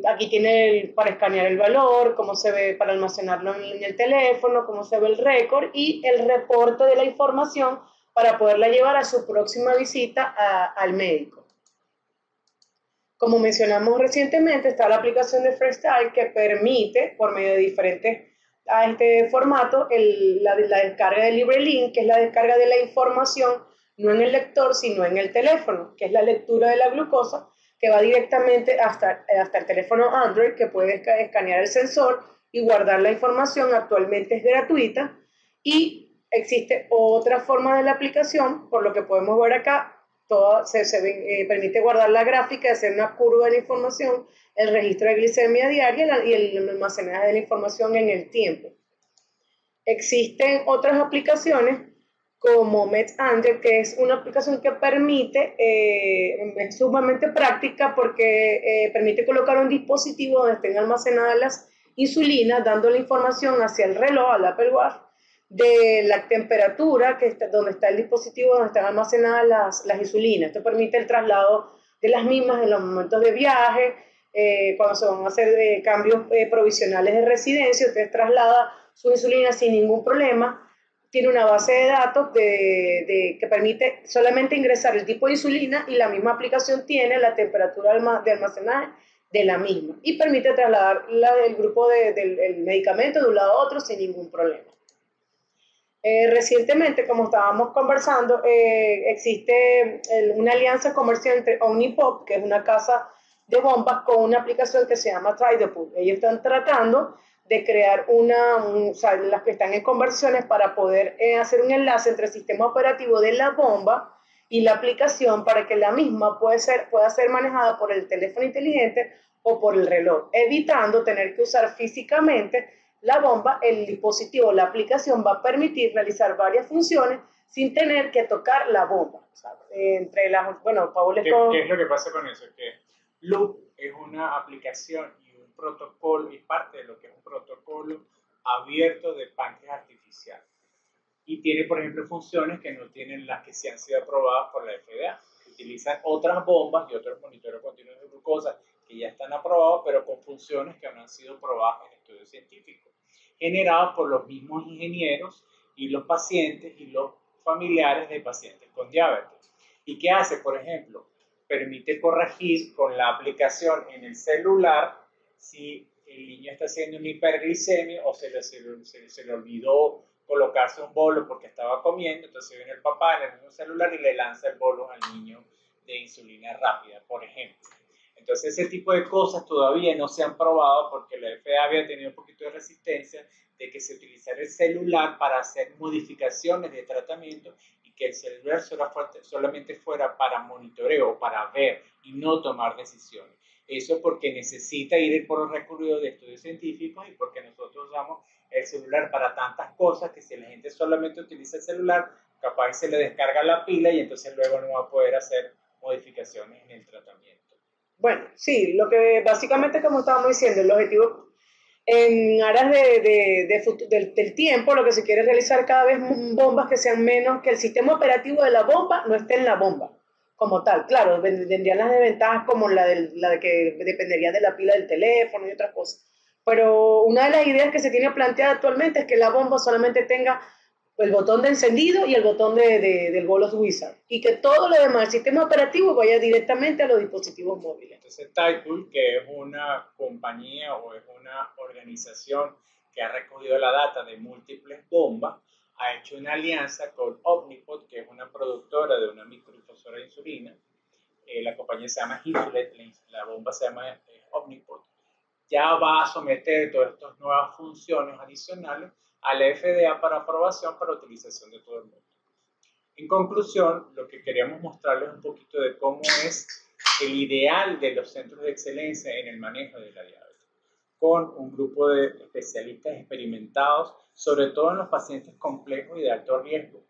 Aquí tiene para escanear el valor, cómo se ve para almacenarlo en el teléfono, cómo se ve el récord y el reporte de la información para poderla llevar a su próxima visita al médico. Como mencionamos recientemente, está la aplicación de Freestyle que permite, por medio de diferentes formatos, la descarga de LibreLink, que es la descarga de la información, no en el lector, sino en el teléfono, que es la lectura de la glucosa, que va directamente hasta el teléfono Android, que puede escanear el sensor y guardar la información. Actualmente es gratuita y existe otra forma de la aplicación, por lo que podemos ver acá, permite guardar la gráfica, hacer una curva de la información, el registro de glicemia diaria y el almacenaje de la información en el tiempo. Existen otras aplicaciones como MedAngel, que es una aplicación que permite, es sumamente práctica porque permite colocar un dispositivo donde estén almacenadas las insulinas, dando la información hacia el reloj, al Apple Watch, de la temperatura donde está el dispositivo, donde están almacenadas las insulinas. Esto permite el traslado de las mismas en los momentos de viaje, cuando se van a hacer cambios provisionales de residencia, usted traslada su insulina sin ningún problema. Tiene una base de datos que permite solamente ingresar el tipo de insulina y la misma aplicación tiene la temperatura de almacenaje de la misma y permite trasladar el grupo del medicamento de un lado a otro sin ningún problema. Recientemente, como estábamos conversando, existe una alianza comercial entre Omnipod, que es una casa de bombas, con una aplicación que se llama TryThePool. Ellos están tratando de crear las que están en conversiones para poder hacer un enlace entre el sistema operativo de la bomba y la aplicación para que la misma pueda ser manejada por el teléfono inteligente o por el reloj, evitando tener que usar físicamente la bomba. El dispositivo, la aplicación va a permitir realizar varias funciones sin tener que tocar la bomba. Paul, ¿Qué es lo que pasa con eso? Que Loop es una aplicación y un protocolo, y parte de lo que es un protocolo abierto de páncreas artificial. Y tiene, por ejemplo, funciones que no tienen las que sí han sido aprobadas por la FDA. Utilizan otras bombas y otros monitores continuos de glucosa que que ya están aprobados, pero con funciones que no han sido probadas en estudios científicos, generados por los mismos ingenieros y los pacientes y los familiares de pacientes con diabetes. ¿Y qué hace? Por ejemplo, permite corregir con la aplicación en el celular si el niño está haciendo una hiperglicemia o se le olvidó colocarse un bolo porque estaba comiendo, entonces viene el papá en el mismo celular y le lanza el bolo al niño de insulina rápida, por ejemplo. Entonces ese tipo de cosas todavía no se han probado porque la FDA había tenido un poquito de resistencia de que se utilizara el celular para hacer modificaciones de tratamiento y que el celular solamente fuera para monitoreo, para ver y no tomar decisiones. Eso porque necesita ir por los recurridos de estudios científicos y porque nosotros usamos el celular para tantas cosas que si la gente solamente utiliza el celular, capaz se le descarga la pila y entonces luego no va a poder hacer modificaciones en el tratamiento. Bueno, sí, lo que básicamente, como estábamos diciendo, el objetivo en aras del tiempo, lo que se quiere es realizar cada vez bombas que sean menos, que el sistema operativo de la bomba no esté en la bomba como tal. Claro, tendrían las desventajas como la de que dependería de la pila del teléfono y otras cosas. Pero una de las ideas que se tiene planteada actualmente es que la bomba solamente tenga el botón de encendido y el botón del Bolos Wizard, y que todo lo demás, el sistema operativo, vaya directamente a los dispositivos móviles. Entonces Tidepool, que es una compañía o es una organización que ha recogido la data de múltiples bombas, ha hecho una alianza con Omnipod, que es una productora de una microdifusora de insulina. La compañía se llama Insulet, la bomba se llama Omnipod. Ya va a someter todas estas nuevas funciones adicionales a la FDA para aprobación para utilización de todo el mundo. En conclusión, lo que queríamos mostrarles un poquito de cómo es el ideal de los centros de excelencia en el manejo de la diabetes, con un grupo de especialistas experimentados, sobre todo en los pacientes complejos y de alto riesgo,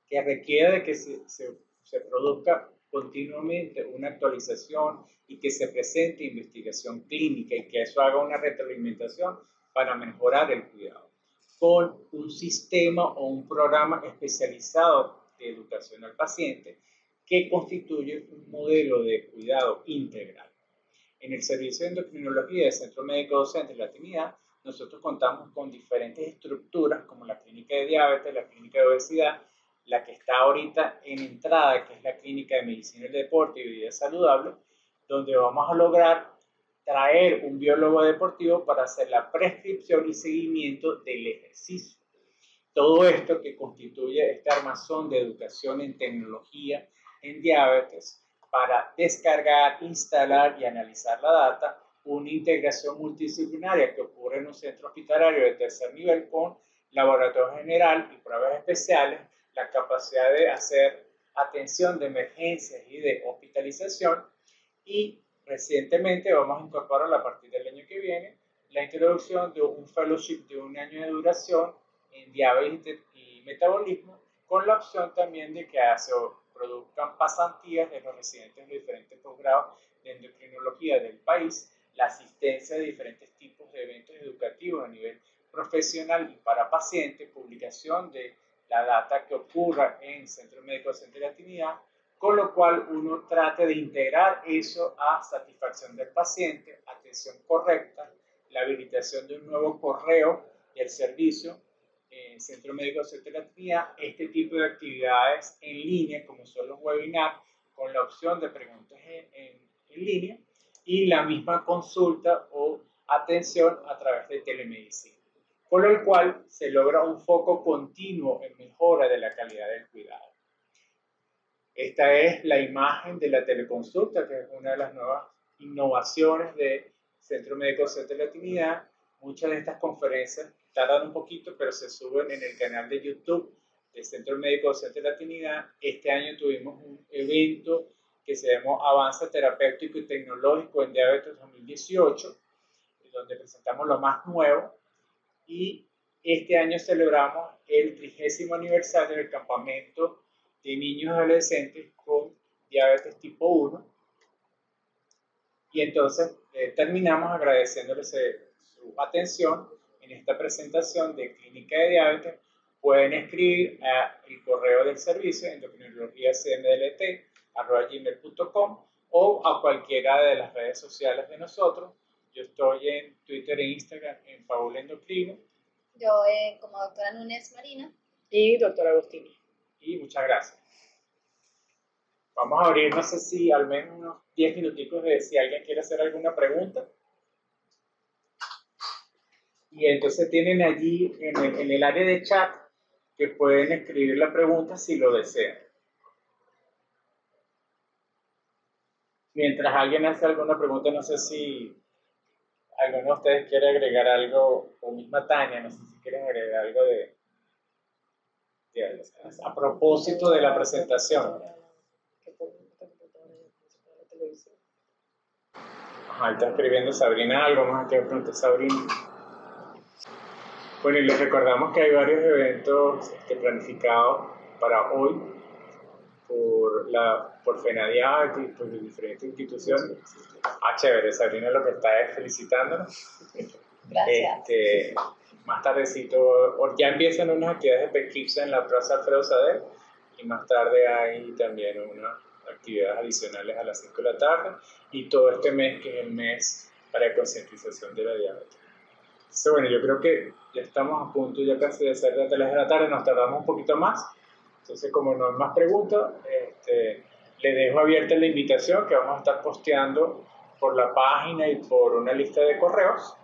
que requiere de que se produzca continuamente una actualización y que se presente investigación clínica y que eso haga una retroalimentación para mejorar el cuidado, con un sistema o un programa especializado de educación al paciente que constituye un modelo de cuidado integral. En el servicio de endocrinología del Centro Médico Docente de la Trinidad, nosotros contamos con diferentes estructuras como la clínica de diabetes, la clínica de obesidad, la que está ahorita en entrada, que es la clínica de medicina del deporte y vida saludable, donde vamos a lograr traer un biólogo deportivo para hacer la prescripción y seguimiento del ejercicio. Todo esto que constituye este armazón de educación en tecnología en diabetes para descargar, instalar y analizar la data, una integración multidisciplinaria que ocurre en un centro hospitalario de tercer nivel con laboratorio general y pruebas especiales, la capacidad de hacer atención de emergencias y de hospitalización, y recientemente vamos a incorporar a partir del año que viene la introducción de un fellowship de un año de duración en diabetes y metabolismo, con la opción también de que se produzcan pasantías de los residentes de diferentes posgrados de endocrinología del país, la asistencia de diferentes tipos de eventos educativos a nivel profesional y para pacientes, publicación de la data que ocurra en Centro Médico Docente de la Trinidad, con lo cual uno trate de integrar eso a satisfacción del paciente, atención correcta, la habilitación de un nuevo correo del servicio en Centro Médico Docente de la Trinidad, este tipo de actividades en línea, como son los webinars, con la opción de preguntas en línea, y la misma consulta o atención a través de telemedicina, con lo cual se logra un foco continuo en mejora de la calidad del cuidado. Esta es la imagen de la teleconsulta, que es una de las nuevas innovaciones de Centro Médico Docente de la Trinidad. Muchas de estas conferencias tardan un poquito, pero se suben en el canal de YouTube del Centro Médico Docente de la Trinidad. Este año tuvimos un evento que se llamó Avance Terapéutico y Tecnológico en Diabetes 2018, donde presentamos lo más nuevo, y este año celebramos el 30º aniversario del campamento de niños y adolescentes con diabetes tipo 1, y entonces terminamos agradeciéndoles su atención en esta presentación de Clínica de Diabetes. Pueden escribir al correo del servicio endocrinologiacmdlt@gmail.com, o a cualquiera de las redes sociales de nosotros. Yo estoy en Twitter e Instagram en Paul Endocrino. Yo como doctora Núñez Marina. Y doctora Agostini. Y muchas gracias. Vamos a abrir, no sé si al menos unos 10 minuticos de si alguien quiere hacer alguna pregunta. Y entonces tienen allí en el área de chat que pueden escribir la pregunta si lo desean. Mientras alguien hace alguna pregunta, no sé si alguno de ustedes quiere agregar algo, o misma Tania, no sé si quieren agregar algo a propósito de la presentación. Ajá, está escribiendo Sabrina algo más que preguntar Sabrina. Bueno, y les recordamos que hay varios eventos planificados para hoy por FENADIAC y por diferentes instituciones. Chévere, Sabrina lo que está es felicitándonos. Gracias. Más tardecito, ya empiezan unas actividades de pesquisa en la Plaza Alfredo Sader y más tarde hay también unas actividades adicionales a las 5 de la tarde y todo este mes que es el mes para concientización de la diabetes. Entonces, bueno, yo creo que ya estamos a punto ya casi de ser las 3 de la tarde, nos tardamos un poquito más. Entonces, como no hay más preguntas, les dejo abierta la invitación que vamos a estar posteando por la página y por una lista de correos.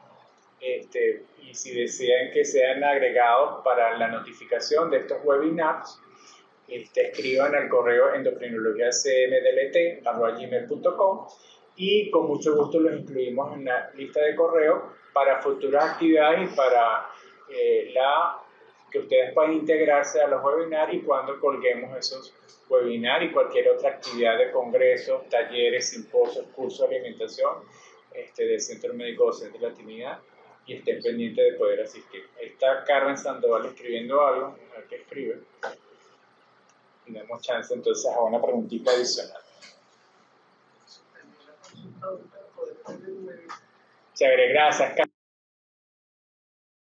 Y si desean que sean agregados para la notificación de estos webinars, escriban al correo endocrinologiacmdlt@gmail.com y con mucho gusto los incluimos en la lista de correo para futuras actividades y para que ustedes puedan integrarse a los webinars y cuando colguemos esos webinars y cualquier otra actividad de congresos, talleres, simposios, cursos de alimentación del Centro Médico Docente de la Trinidad y estén pendientes de poder asistir. Ahí está Carmen Sandoval escribiendo algo, a ver qué escribe. Y damos chance entonces a una preguntita adicional. Chévere, gracias.